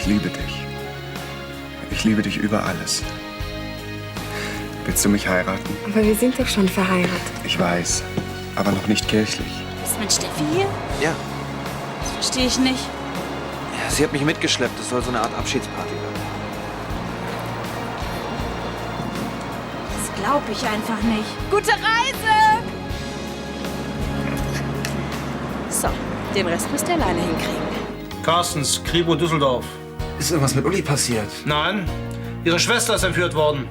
Ich liebe dich. Ich liebe dich über alles. Willst du mich heiraten? Aber wir sind doch schon verheiratet. Ich weiß, aber noch nicht kirchlich. Ist mit Steffi hier? Ja. Das verstehe ich nicht. Ja, sie hat mich mitgeschleppt. Es soll so eine Art Abschiedsparty werden. Das glaube ich einfach nicht. Gute Reise! So, den Rest müsst ihr alleine hinkriegen. Carstens, Kribo, Düsseldorf. Ist irgendwas mit Uli passiert? Nein, ihre Schwester ist entführt worden.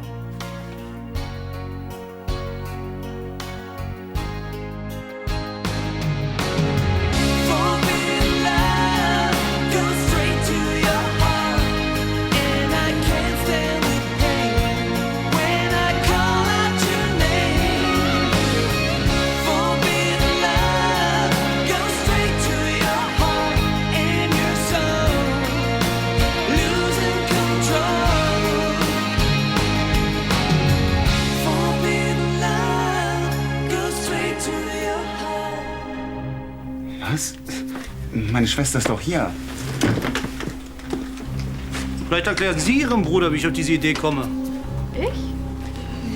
Was? Meine Schwester ist doch hier. Vielleicht erklären Sie Ihrem Bruder, wie ich auf diese Idee komme. Ich?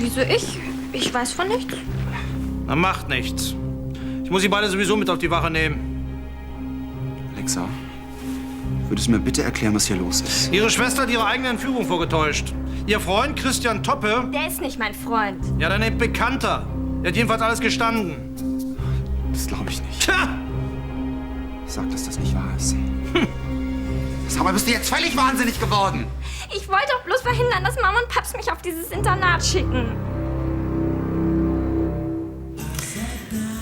Wieso ich? Ich weiß von nichts. Na, macht nichts. Ich muss Sie beide sowieso mit auf die Wache nehmen. Alexa, würdest du mir bitte erklären, was hier los ist? Ihre Schwester hat ihre eigene Entführung vorgetäuscht. Ihr Freund Christian Toppe, Der ist nicht mein Freund. ja, dann ein Bekannter. Der hat jedenfalls alles gestanden. Das glaube ich nicht. Tja! Sag, dass das nicht wahr ist. Sag mal, bist du jetzt völlig wahnsinnig geworden? Ich wollte doch bloß verhindern, dass Mama und Paps mich auf dieses Internat schicken.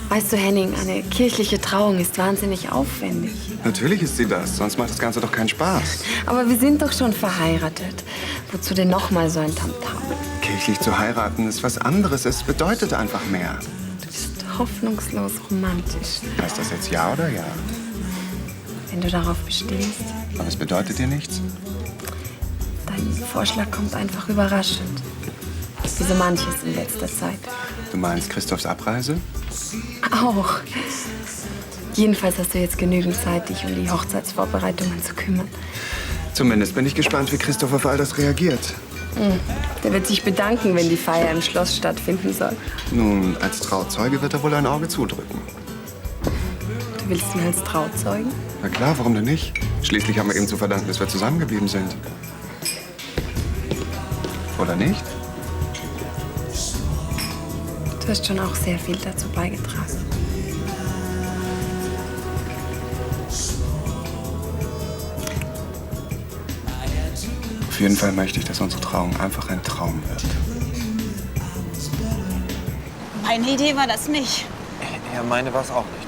Weißt du, Henning, eine kirchliche Trauung ist wahnsinnig aufwendig. Natürlich ist sie das, sonst macht das Ganze doch keinen Spaß. Aber wir sind doch schon verheiratet. Wozu denn noch mal so ein Tamtam? Kirchlich zu heiraten ist was anderes. Es bedeutet einfach mehr. Du bist hoffnungslos romantisch, Heißt das jetzt ja oder ja? wenn du darauf bestehst. Aber es bedeutet dir nichts? Dein Vorschlag kommt einfach überraschend. Wie so manches in letzter Zeit. Du meinst Christophs Abreise? Auch. Jedenfalls hast du jetzt genügend Zeit, dich um die Hochzeitsvorbereitungen zu kümmern. Zumindest bin ich gespannt, wie Christoph auf all das reagiert. Der wird sich bedanken, wenn die Feier im Schloss stattfinden soll. Nun, als Trauzeuge wird er wohl ein Auge zudrücken. Du willst ihn als Trauzeugen? Na klar, warum denn nicht? Schließlich haben wir ihm zu verdanken, dass wir zusammengeblieben sind. Oder nicht? Du hast schon auch sehr viel dazu beigetragen. Auf jeden Fall möchte ich, dass unsere Trauung einfach ein Traum wird. Meine Idee war das nicht. Ja, meine war es auch nicht.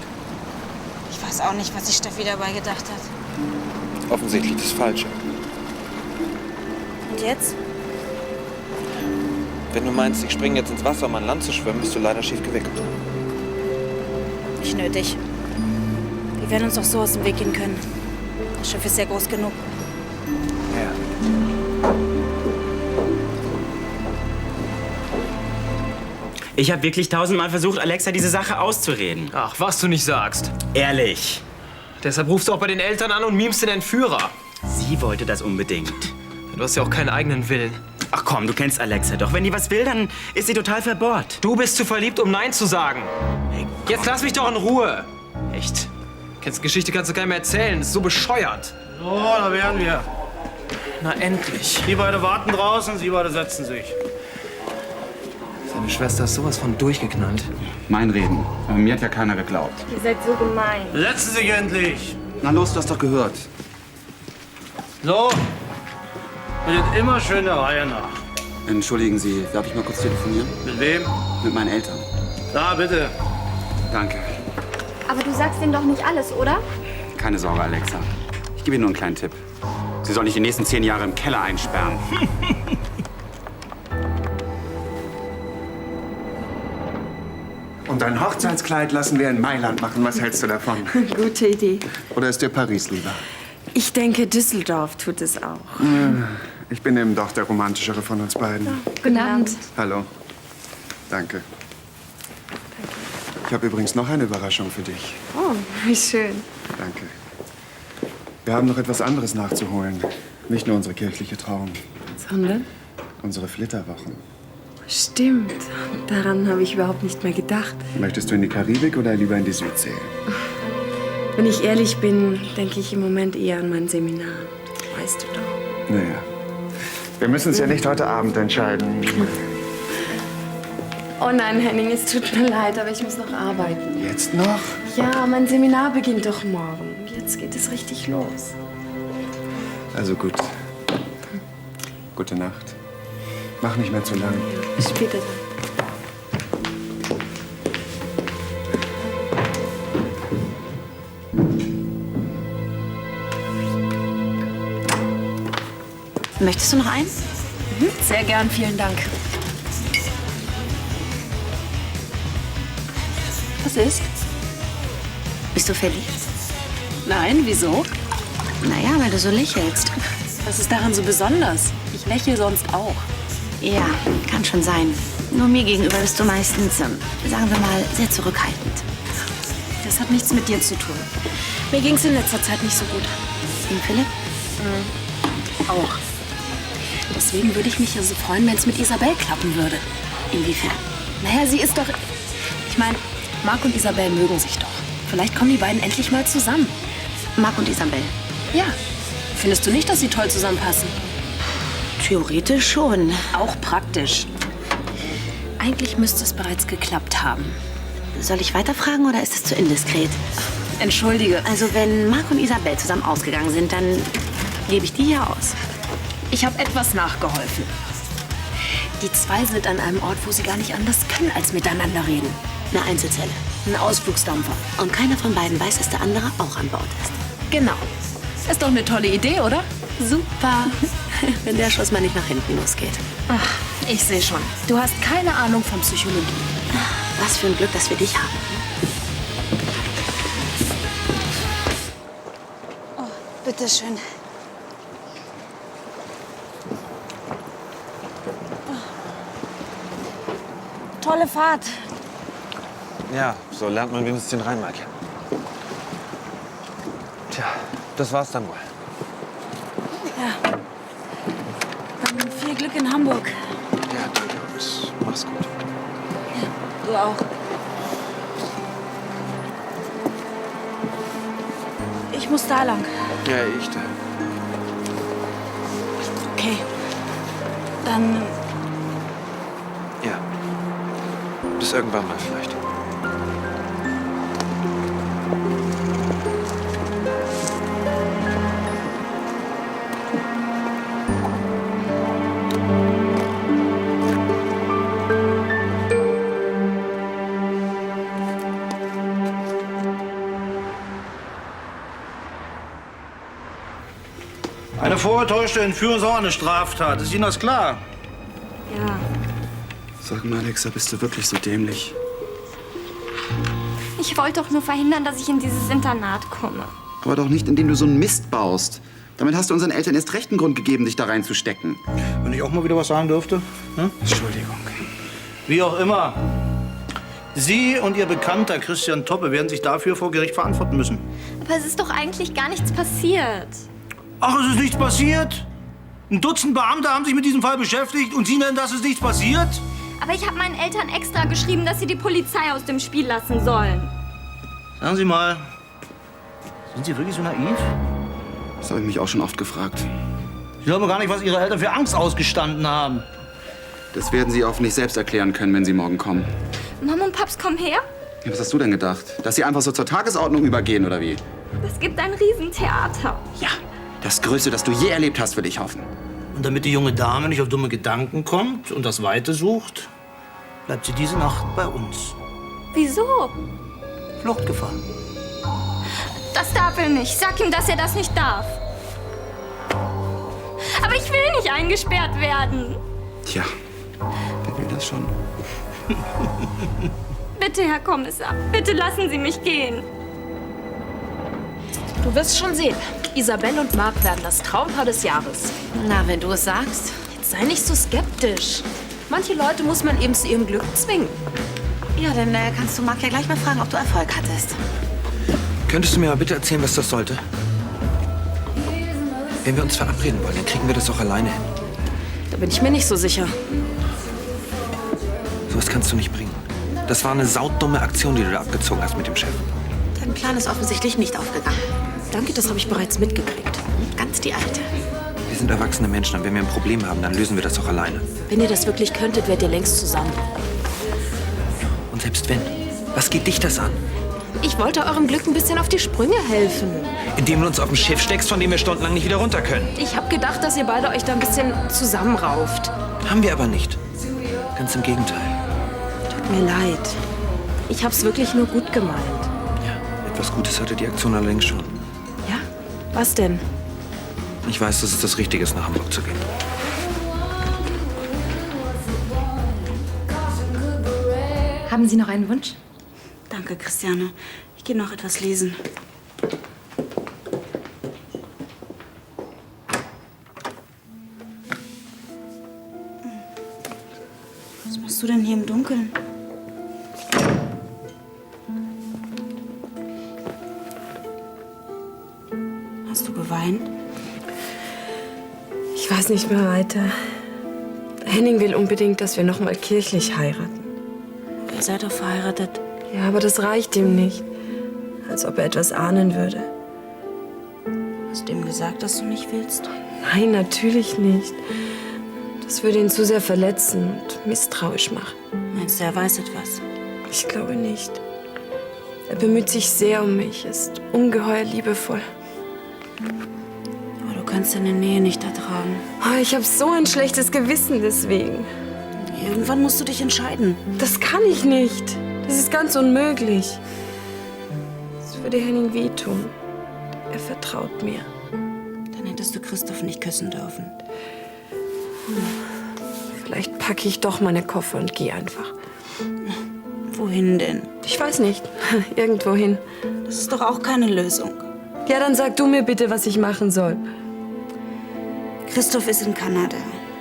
Ich weiß auch nicht, was sich Steffi dabei gedacht hat. Offensichtlich das Falsche. Und jetzt? Wenn du meinst, ich springe jetzt ins Wasser, um an Land zu schwimmen, bist du leider schief gewickelt. Nicht nötig. Wir werden uns doch so aus dem Weg gehen können. Das Schiff ist ja groß genug. Ja. Ich habe wirklich 1000-mal versucht, Alexa diese Sache auszureden. Ach, was du nicht sagst. Ehrlich. Deshalb rufst du auch bei den Eltern an und mimst den Entführer. Sie wollte das unbedingt. Du hast ja auch keinen eigenen Willen. Ach komm, du kennst Alexa doch. Wenn die was will, dann ist sie total verbohrt. Du bist zu verliebt, um Nein zu sagen. Hey, Jetzt lass mich doch in Ruhe. Echt? Kennst Geschichte kannst du gar nicht mehr erzählen. Das ist so bescheuert. So, da wären wir. Na endlich. Die beide warten draußen, Sie beide setzen sich. Seine Schwester ist sowas von durchgeknallt. Mein Reden. Aber mir hat ja keiner geglaubt. Ihr seid so gemein. Setzen Sie sich endlich. Na los, du hast doch gehört. So. Bildet immer schön der Reihe nach. Entschuldigen Sie, darf ich mal kurz telefonieren? Mit wem? Mit meinen Eltern. Da, bitte. Danke. Aber du sagst denen doch nicht alles, oder? Keine Sorge, Alexa. Ich gebe Ihnen nur einen kleinen Tipp. Sie soll nicht die nächsten 10 Jahre im Keller einsperren. Und ein Hochzeitskleid lassen wir in Mailand machen. Was hältst du davon? Gute Idee. Oder ist dir Paris lieber? Ich denke, Düsseldorf tut es auch. Ich bin eben doch der romantischere von uns beiden. Guten Abend. Hallo. Danke. Ich habe übrigens noch eine Überraschung für dich. Oh, wie schön. Danke. Wir haben noch etwas anderes nachzuholen. Nicht nur unsere kirchliche Trauung, Sondern? unsere Flitterwochen. Stimmt. Daran habe ich überhaupt nicht mehr gedacht. Möchtest du in die Karibik oder lieber in die Südsee? Wenn ich ehrlich bin, denke ich im Moment eher an mein Seminar. Weißt du doch. Naja. Wir müssen es ja nicht heute Abend entscheiden. Oh nein, Henning, es tut mir leid, aber ich muss noch arbeiten. Jetzt noch? Ja, mein Seminar beginnt doch morgen. Jetzt geht es richtig los. Also gut. Gute Nacht. Mach nicht mehr zu lang. Bis später dann. Möchtest du noch eins? Sehr gern, vielen Dank. Was ist? Bist du verliebt? Nein, wieso? Naja, weil du so lächelst. Was ist daran so besonders? Ich lächle sonst auch. Ja, kann schon sein. Nur mir gegenüber bist du meistens, sagen wir mal, sehr zurückhaltend. Das hat nichts mit dir zu tun. Mir ging's in letzter Zeit nicht so gut. Und Philipp? Auch. Deswegen würde ich mich ja so freuen, wenn es mit Isabel klappen würde. Inwiefern? Naja, sie ist doch... Ich meine, Marc und Isabel mögen sich doch. Vielleicht kommen die beiden endlich mal zusammen. Marc und Isabel? Ja. Findest du nicht, dass sie toll zusammenpassen? Theoretisch schon. Auch praktisch. Eigentlich müsste es bereits geklappt haben. Soll ich weiterfragen oder ist es zu indiskret? Entschuldige. Also wenn Marc und Isabel zusammen ausgegangen sind, dann gebe ich die hier aus. Ich habe etwas nachgeholfen. Die zwei sind an einem Ort, wo sie gar nicht anders können, als miteinander reden. Eine Einzelzelle. Ein Ausflugsdampfer. Und keiner von beiden weiß, dass der andere auch an Bord ist. Genau. Ist doch eine tolle Idee, oder? Super. Wenn der Schuss mal nicht nach hinten losgeht. Ach, ich sehe schon. Du hast keine Ahnung von Psychologie. Was für ein Glück, dass wir dich haben. Oh, bitteschön. Tolle Fahrt. Ja, so lernt man wenigstens den Rhein mal kennen. Tja, das war's dann wohl. Ja. Dann viel Glück in Hamburg. Ja, danke und mach's gut. Du auch. Ich muss da lang. Ja, ich da. Okay. Dann Ja. Bis irgendwann mal vielleicht. Eine vorgetäuschte Entführung ist auch eine Straftat. Ist Ihnen das klar? ja. Sag mal, Alexa, bist du wirklich so dämlich? Ich wollte doch nur verhindern, dass ich in dieses Internat komme. Aber doch nicht, indem du so einen Mist baust. Damit hast du unseren Eltern erst recht einen Grund gegeben, dich da reinzustecken. Wenn ich auch mal wieder was sagen dürfte? Hm? Entschuldigung. Wie auch immer. Sie und Ihr Bekannter Christian Toppe werden sich dafür vor Gericht verantworten müssen. Aber es ist doch eigentlich gar nichts passiert. Ach, es ist nichts passiert? Ein Dutzend Beamte haben sich mit diesem Fall beschäftigt und Sie nennen, dass es nichts passiert? Aber ich habe meinen Eltern extra geschrieben, dass sie die Polizei aus dem Spiel lassen sollen. Sagen Sie mal, sind Sie wirklich so naiv? Das habe ich mich auch schon oft gefragt. Sie glauben gar nicht, was Ihre Eltern für Angst ausgestanden haben. Das werden sie hoffentlich selbst erklären können, wenn sie morgen kommen. Mama und Paps, komm her. Ja, was hast du denn gedacht? Dass sie einfach so zur Tagesordnung übergehen, oder wie? Es gibt ein Riesentheater. Ja, das Größte, das du je erlebt hast, will ich hoffen. Und damit die junge Dame nicht auf dumme Gedanken kommt und das Weite sucht, bleibt sie diese Nacht bei uns. Wieso? Fluchtgefahr. Das darf er nicht. Sag ihm, dass er das nicht darf. Aber ich will nicht eingesperrt werden. Tja, wer will das schon? Bitte, Herr Kommissar, bitte lassen Sie mich gehen. Du wirst schon sehen. Isabel und Marc werden das Traumpaar des Jahres. Na, wenn du es sagst. Jetzt sei nicht so skeptisch. Manche Leute muss man eben zu ihrem Glück zwingen. Ja, dann kannst du Marc ja gleich mal fragen, ob du Erfolg hattest. Könntest du mir mal bitte erzählen, was das sollte? Wenn wir uns verabreden wollen, dann kriegen wir das auch alleine hin. Da bin ich mir nicht so sicher. Sowas kannst du nicht bringen. Das war eine saudumme Aktion, die du da abgezogen hast mit dem Chef. Dein Plan ist offensichtlich nicht aufgegangen. Danke, das habe ich bereits mitgekriegt. Ganz die alte. Wir sind erwachsene Menschen und wenn wir ein Problem haben, dann lösen wir das auch alleine. Wenn ihr das wirklich könntet, wärt ihr längst zusammen. Und selbst wenn, was geht dich das an? Ich wollte eurem Glück ein bisschen auf die Sprünge helfen. Indem du uns auf ein Schiff steckst, von dem wir stundenlang nicht wieder runter können. Ich habe gedacht, dass ihr beide euch da ein bisschen zusammenrauft. Haben wir aber nicht. Ganz im Gegenteil. Tut mir leid. Ich hab's wirklich nur gut gemeint. Ja, etwas Gutes hatte die Aktion allerdings schon. Ja? Was denn? Ich weiß, dass es das Richtige ist, nach Hamburg zu gehen. Haben Sie noch einen Wunsch? Danke, Christiane. Ich gehe noch etwas lesen. Was machst du denn hier im Dunkeln? Hast du geweint? Ich weiß nicht mehr weiter. Henning will unbedingt, dass wir noch mal kirchlich heiraten. Ihr seid doch verheiratet. Ja, aber das reicht ihm nicht. Als ob er etwas ahnen würde. Hast du ihm gesagt, dass du nicht willst? Nein, natürlich nicht. Das würde ihn zu sehr verletzen und misstrauisch machen. Meinst du, er weiß etwas? Ich glaube nicht. Er bemüht sich sehr um mich, ist ungeheuer liebevoll. Aber du kannst deine Nähe nicht ertragen. Oh, ich habe so ein schlechtes Gewissen deswegen. Irgendwann musst du dich entscheiden. Das kann ich nicht. Das ist ganz unmöglich. Das würde Henning wehtun. Er vertraut mir. Dann hättest du Christoph nicht küssen dürfen. Vielleicht packe ich doch meine Koffer und gehe einfach. Wohin denn? Ich weiß nicht. Irgendwohin. Das ist doch auch keine Lösung. Ja, dann sag du mir bitte, was ich machen soll. Christoph ist in Kanada.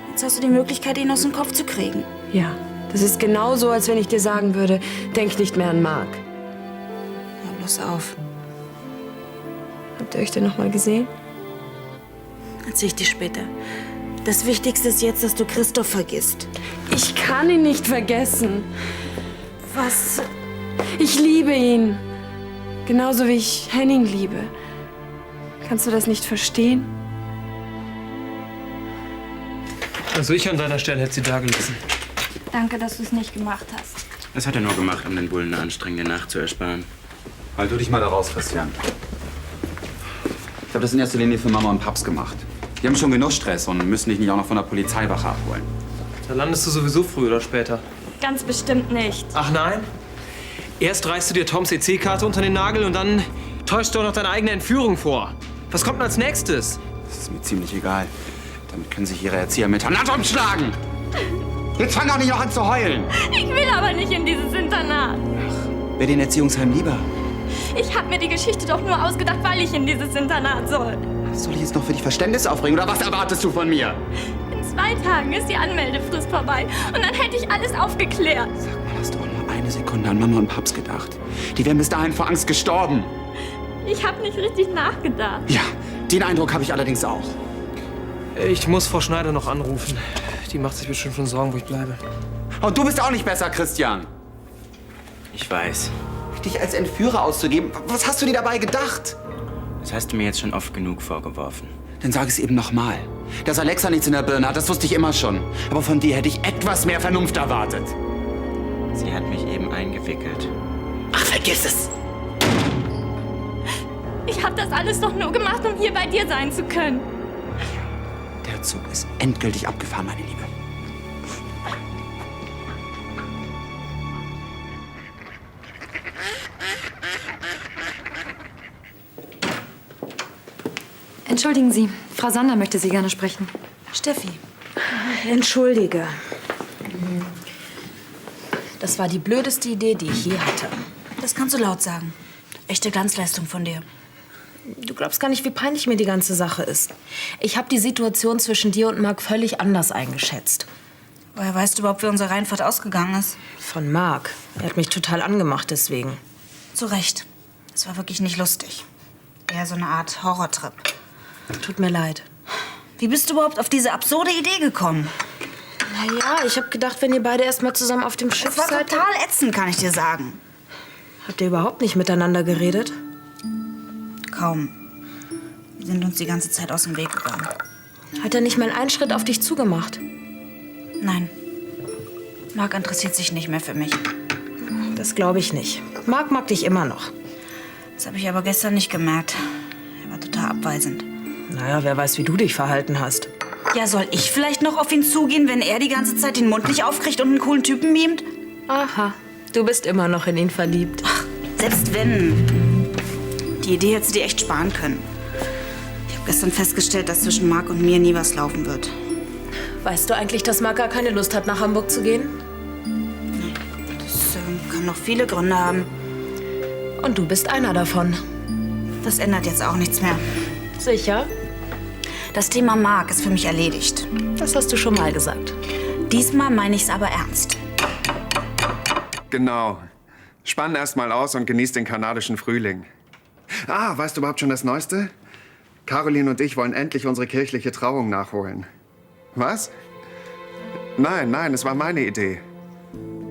Jetzt hast du die Möglichkeit, ihn aus dem Kopf zu kriegen. Ja, das ist genauso, als wenn ich dir sagen würde, denk nicht mehr an Mark. Hör bloß auf. Habt ihr euch denn noch mal gesehen? Erzähl ich dir später. Das Wichtigste ist jetzt, dass du Christoph vergisst. Ich kann ihn nicht vergessen. Was? Ich liebe ihn. Genauso wie ich Henning liebe. Kannst du das nicht verstehen? Also ich an deiner Stelle hätte sie da gelassen. Danke, dass du es nicht gemacht hast. Das hat er nur gemacht, um den Bullen eine anstrengende Nacht zu ersparen. Halt du dich mal da raus, Christian. Ich habe das in erster Linie für Mama und Paps gemacht. Die haben schon genug Stress und müssen dich nicht auch noch von der Polizeiwache abholen. Da landest du sowieso früher oder später. Ganz bestimmt nicht. Ach nein? Erst reißt du dir Toms EC-Karte unter den Nagel und dann täuschst du auch noch deine eigene Entführung vor. Was kommt denn als nächstes? Das ist mir ziemlich egal. Damit können sich ihre Erzieher miteinander umschlagen. Jetzt fang doch nicht noch an zu heulen. Ich will aber nicht in dieses Internat. Wäre dir ein Erziehungsheim lieber? Ich habe mir die Geschichte doch nur ausgedacht, weil ich in dieses Internat soll. Soll ich jetzt noch für dich Verständnis aufbringen oder was erwartest du von mir? In 2 Tagen ist die Anmeldefrist vorbei und dann hätte ich alles aufgeklärt. Sag mal, hast du auch nur eine Sekunde an Mama und Paps gedacht? Die wären bis dahin vor Angst gestorben. Ich habe nicht richtig nachgedacht. Ja, den Eindruck habe ich allerdings auch. Ich muss Frau Schneider noch anrufen. Die macht sich bestimmt schon Sorgen, wo ich bleibe. Und du bist auch nicht besser, Christian. Ich weiß. Dich als Entführer auszugeben, was hast du dir dabei gedacht? Das hast du mir jetzt schon oft genug vorgeworfen. Dann sag es eben nochmal. Dass Alexa nichts in der Birne hat, das wusste ich immer schon. Aber von dir hätte ich etwas mehr Vernunft erwartet. Sie hat mich eben eingewickelt. Ach, vergiss es. Ich habe das alles doch nur gemacht, um hier bei dir sein zu können. Der Zug ist endgültig abgefahren, meine Liebe. Entschuldigen Sie, Frau Sander möchte Sie gerne sprechen. Steffi, entschuldige. Das war die blödeste Idee, die ich je hatte. Das kannst du laut sagen. Echte Glanzleistung von dir. Du glaubst gar nicht, wie peinlich mir die ganze Sache ist. Ich habe die Situation zwischen dir und Marc völlig anders eingeschätzt. Woher weißt du überhaupt, wie unsere Reinfahrt ausgegangen ist? Von Marc. Er hat mich total angemacht deswegen. Zu Recht. Es war wirklich nicht lustig. Eher so eine Art Horrortrip. Tut mir leid. Wie bist du überhaupt auf diese absurde Idee gekommen? Naja, ich habe gedacht, wenn ihr beide erst mal zusammen auf dem Schiff Es war seid... total ätzend, kann ich dir sagen. Habt ihr überhaupt nicht miteinander geredet? Kaum. Wir sind uns die ganze Zeit aus dem Weg gegangen. Hat er nicht mal einen Schritt auf dich zugemacht? Nein. Marc interessiert sich nicht mehr für mich. Das glaube ich nicht. Marc mag dich immer noch. Das habe ich aber gestern nicht gemerkt. Er war total abweisend. Naja, wer weiß, wie du dich verhalten hast. Ja, soll ich vielleicht noch auf ihn zugehen, wenn er die ganze Zeit den Mund nicht aufkriegt und einen coolen Typen mimt? Aha, du bist immer noch in ihn verliebt. Ach, selbst wenn. Die Idee hättest du dir echt sparen können. Ich habe gestern festgestellt, dass zwischen Marc und mir nie was laufen wird. Weißt du eigentlich, dass Marc gar keine Lust hat, nach Hamburg zu gehen? Das kann noch viele Gründe haben. Und du bist einer davon. Das ändert jetzt auch nichts mehr. Sicher? Das Thema Marc ist für mich erledigt. Das hast du schon mal gesagt. Diesmal meine ich es aber ernst. Genau. Spann erst mal aus und genieß den kanadischen Frühling. Ah, weißt du überhaupt schon das Neueste? Caroline und ich wollen endlich unsere kirchliche Trauung nachholen. Was? Nein, es war meine Idee.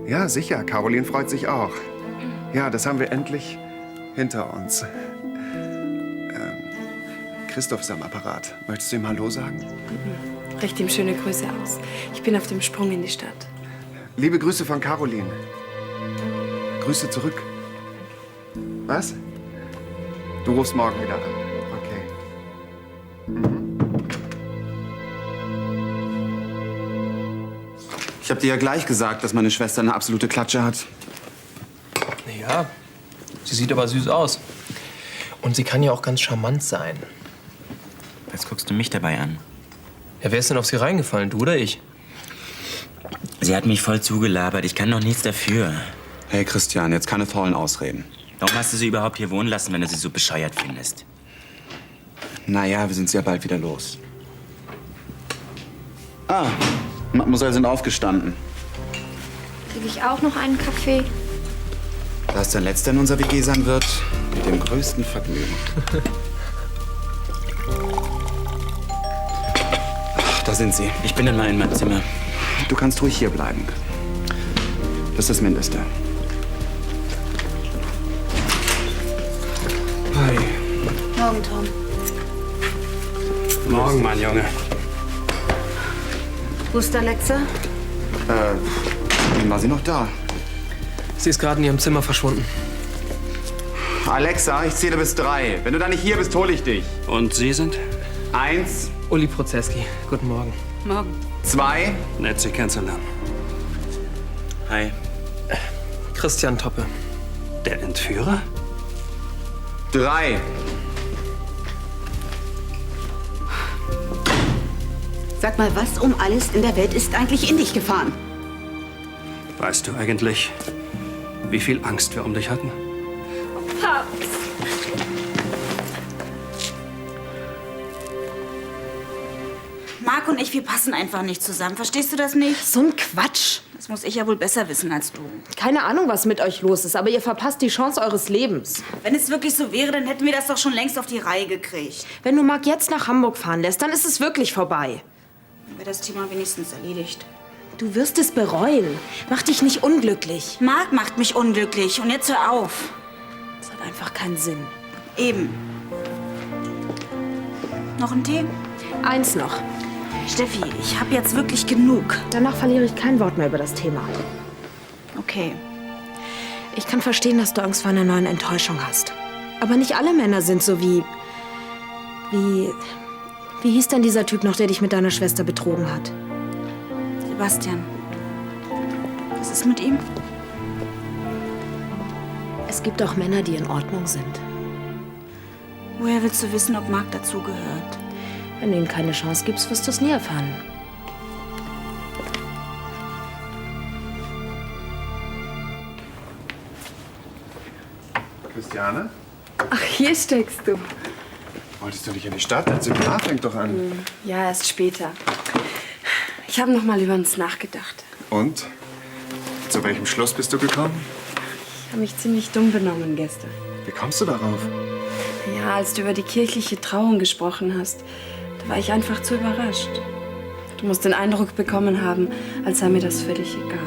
Ja, sicher, Caroline freut sich auch. Ja, das haben wir endlich hinter uns. Christoph ist am Apparat. Möchtest du ihm Hallo sagen? Richte ihm schöne Grüße aus. Ich bin auf dem Sprung in die Stadt. Liebe Grüße von Caroline. Grüße zurück. Was? Du rufst morgen wieder an. Okay. Ich habe dir ja gleich gesagt, dass meine Schwester eine absolute Klatsche hat. Ja, sie sieht aber süß aus. Und sie kann ja auch ganz charmant sein. Was guckst du mich dabei an? Ja, wer ist denn auf sie reingefallen, du oder ich? Sie hat mich voll zugelabert. Ich kann doch nichts dafür. Hey Christian, jetzt keine faulen Ausreden. Warum hast du sie überhaupt hier wohnen lassen, wenn du sie so bescheuert findest? Naja, wir sind ja bald wieder los. Ah, Mademoiselle sind aufgestanden. Kriege ich auch noch einen Kaffee? Da es der letzte in unserer WG sein wird, mit dem größten Vergnügen. Ach, da sind sie. Ich bin dann mal in meinem Zimmer. Du kannst ruhig hier bleiben. Das ist das Mindeste. Hi. Morgen, Tom. Morgen, mein Junge. Wo ist Alexa? War sie noch da? Sie ist gerade in ihrem Zimmer verschwunden. Alexa, ich zähle bis 3. Wenn du da nicht hier bist, hole ich dich. Und Sie sind? 1, Uli Prozeski, guten Morgen. Morgen. 2, Nett, Sie kennenzulernen. Hi. Christian Toppe. Der Entführer? 3. Sag mal, was um alles in der Welt ist eigentlich in dich gefahren? Weißt du eigentlich, wie viel Angst wir um dich hatten? Marc und ich, wir passen einfach nicht zusammen. Verstehst du das nicht? So ein Quatsch. Das muss ich ja wohl besser wissen als du. Keine Ahnung, was mit euch los ist, aber ihr verpasst die Chance eures Lebens. Wenn es wirklich so wäre, dann hätten wir das doch schon längst auf die Reihe gekriegt. Wenn du Marc jetzt nach Hamburg fahren lässt, dann ist es wirklich vorbei. Dann wäre das Thema wenigstens erledigt. Du wirst es bereuen. Mach dich nicht unglücklich. Marc macht mich unglücklich und jetzt hör auf. Das hat einfach keinen Sinn. Eben. Noch ein Tee? Eins noch. Steffi, ich habe jetzt wirklich genug. Danach verliere ich kein Wort mehr über das Thema. Okay. Ich kann verstehen, dass du Angst vor einer neuen Enttäuschung hast. Aber nicht alle Männer sind so wie... Wie hieß denn dieser Typ noch, der dich mit deiner Schwester betrogen hat? Sebastian. Was ist mit ihm? Es gibt auch Männer, die in Ordnung sind. Woher willst du wissen, ob Marc dazugehört? Wenn du ihm keine Chance gibst, wirst du es nie erfahren. Christiane? Ach, hier steckst du. Wolltest du nicht in die Stadt? Das Seminar fängt doch an. Ja, erst später. Ich habe noch mal über uns nachgedacht. Und? Zu welchem Schluss bist du gekommen? Ich habe mich ziemlich dumm benommen gestern. Wie kommst du darauf? Ja, als du über die kirchliche Trauung gesprochen hast, da Da war ich einfach zu überrascht. Du musst den Eindruck bekommen haben, als sei mir das völlig egal.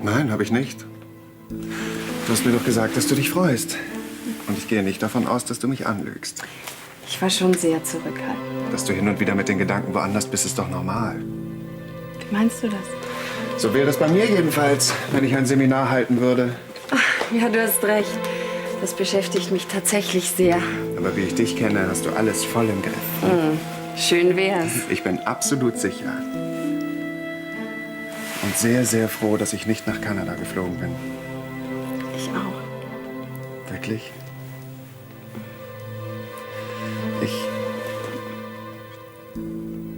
Nein, habe ich nicht. Du hast mir doch gesagt, dass du dich freust. Und ich gehe nicht davon aus, dass du mich anlügst. Ich war schon sehr zurückhaltend. Dass du hin und wieder mit den Gedanken woanders bist, ist doch normal. Wie meinst du das? So wäre es bei mir jedenfalls, wenn ich ein Seminar halten würde. Ach, ja, du hast recht. Das beschäftigt mich tatsächlich sehr. Aber wie ich dich kenne, hast du alles voll im Griff. Schön wär's. Ich bin absolut sicher. Und sehr, sehr froh, dass ich nicht nach Kanada geflogen bin. Ich auch. Wirklich?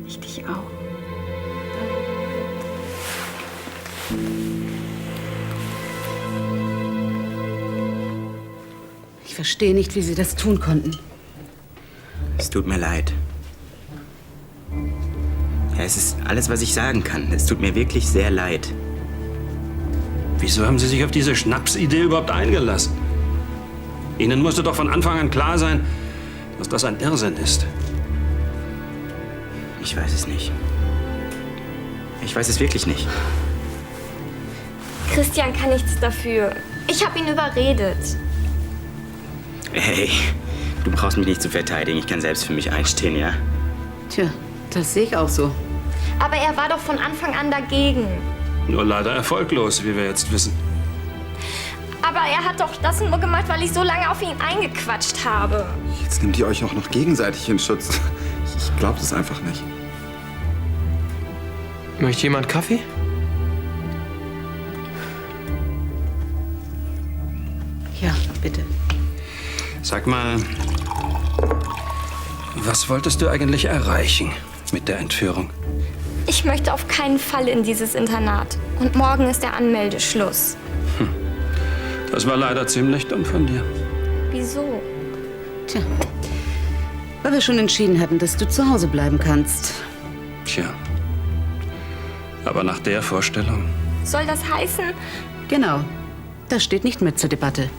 Ich dich auch. Ich verstehe nicht, wie Sie das tun konnten. Es tut mir leid. Ja, es ist alles, was ich sagen kann. Es tut mir wirklich sehr leid. Wieso haben Sie sich auf diese Schnapsidee überhaupt eingelassen? Ihnen musste doch von Anfang an klar sein, dass das ein Irrsinn ist. Ich weiß es nicht. Ich weiß es wirklich nicht. Christian kann nichts dafür. Ich habe ihn überredet. Hey, du brauchst mich nicht zu verteidigen. Ich kann selbst für mich einstehen, ja? Tja, das sehe ich auch so. Aber er war doch von Anfang an dagegen. Nur leider erfolglos, wie wir jetzt wissen. Aber er hat doch das nur gemacht, weil ich so lange auf ihn eingequatscht habe. Jetzt nehmt ihr euch auch noch gegenseitig in Schutz. Ich glaube das einfach nicht. Möchte jemand Kaffee? Ja, bitte. Sag mal, was wolltest du eigentlich erreichen mit der Entführung? Ich möchte auf keinen Fall in dieses Internat. Und morgen ist der Anmeldeschluss. Das war leider ziemlich dumm von dir. Wieso? Tja, weil wir schon entschieden hatten, dass du zu Hause bleiben kannst. Tja, aber nach der Vorstellung. Soll das heißen? Genau, das steht nicht mit zur Debatte.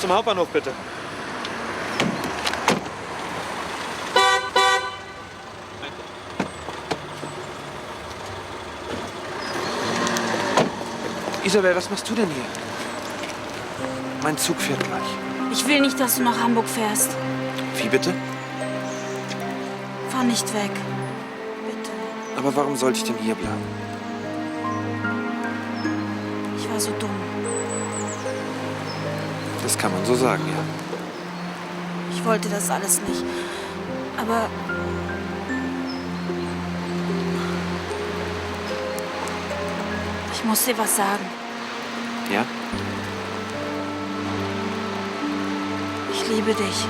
Zum Hauptbahnhof, bitte. Isabel, was machst du denn hier? Mein Zug fährt gleich. Ich will nicht, dass du nach Hamburg fährst. Wie bitte? Fahr nicht weg. Aber warum sollte ich denn hier bleiben? Ich war so dumm. Das kann man so sagen, ja. Ich wollte das alles nicht. Aber ich muss dir was sagen. Ja? Ich liebe dich.